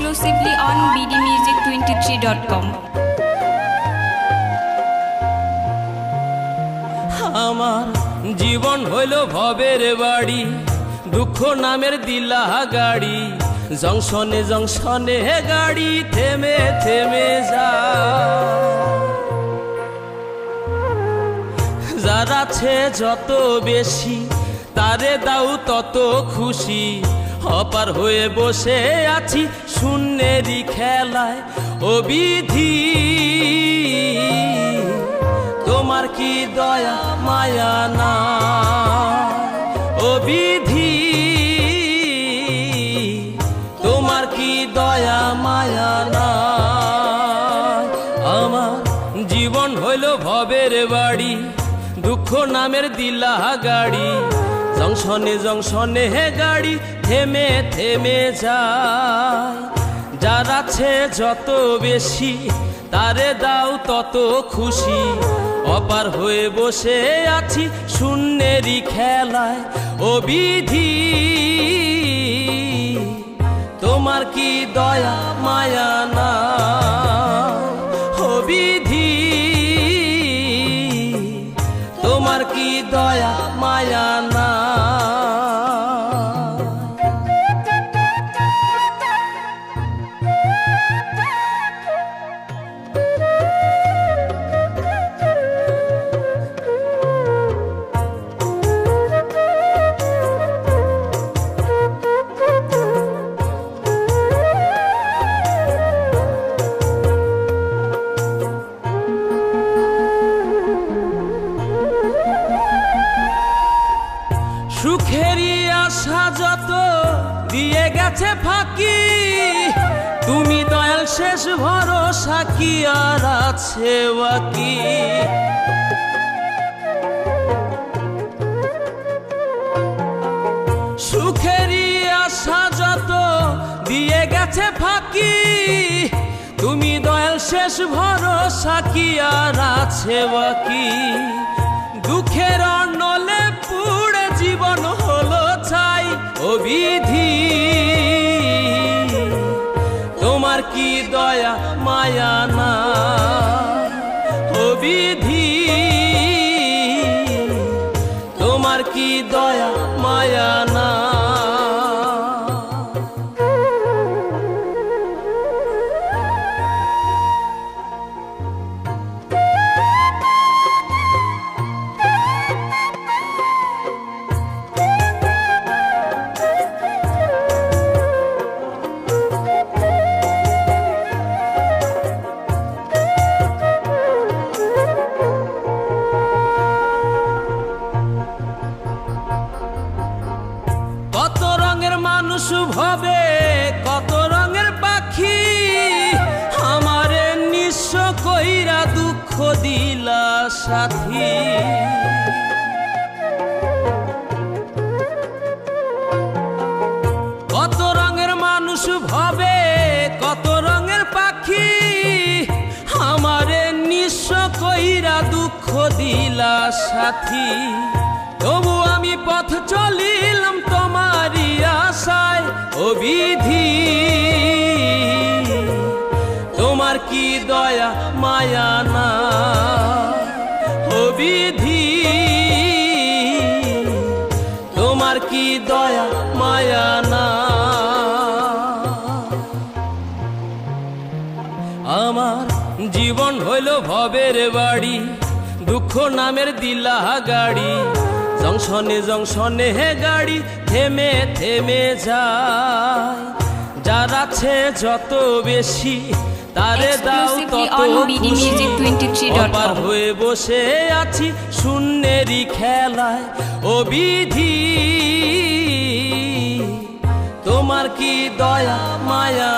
exclusively on bdmusic23.com. আমার জীবন হইল ভবের বাড়ি, দুঃখ নামের দিলা গাড়ি, জংশনে জংশনে গাড়ি থেমে থেমে যায়। যার আছে যত বেশি তারে দাও তত খুশি, অপার হয়ে বসে আছি শূন্যেরই খেলায়। ও বিধি তোমার কি দয়া মায়া না, ও বিধি তোমার কি দয়া মায়া না। আমার জীবন হইল ভবের বাড়ি, দুঃখ নামের দিলা গাড়ি, জংশনে জংশনে গাড়ি থেমে থেমে যায়। যার আছে যত বেশি তারে দাও তত খুশি, অপার হয়ে বসে আছি শূন্যেরই খেলায়। ও বিধি তোমার কি দয়া মায়া না, ও বিধি তোমার কি দয়া মায়া না। সুখেরই আশা যত দিয়ে গেছে ফাঁকি, তুমি দয়াল শেষ ভরসা কি আর আছে বাকি। সুখেরই আশা যত দিয়ে গেছে ফাঁকি, তুমি দয়াল শেষ ভরসা কি আর আছে বাকি। দুঃখের অনলে পুড়ে জীবন হলো ছাই, ও বিধি তোমার কি দয়া মায়া না, ও বিধি তোমার কি দয়া মায়া না। কত রঙের মানুষ ভবে কত রঙের পাখি, আমারে নিঃস্ব কইরা দুঃখ দিলা সাথী। কত রঙের মানুষ ভবে কত রঙের পাখি, আমারে নিঃস্ব কইরা দুঃখ দিলা সাথী। তবু আমি পথ চলিলাম তোমারই আশায়, ও বিধি তোমার কি দয়া মায়া না, ও বিধি তোমার কি দয়া মায়া না। আমার জীবন হইল ভবের বাড়ি, দুঃখ নামের দিলা গাড়ি, জংশনে জংশনে গাড়ি থেমে থেমে যায়। যার আছে যত বেশি তারে দাও তত খুশি, অপার হয়ে বসে আছি শূন্যেরই খেলায়। ও বিধি তোমার কি দয়া মায়া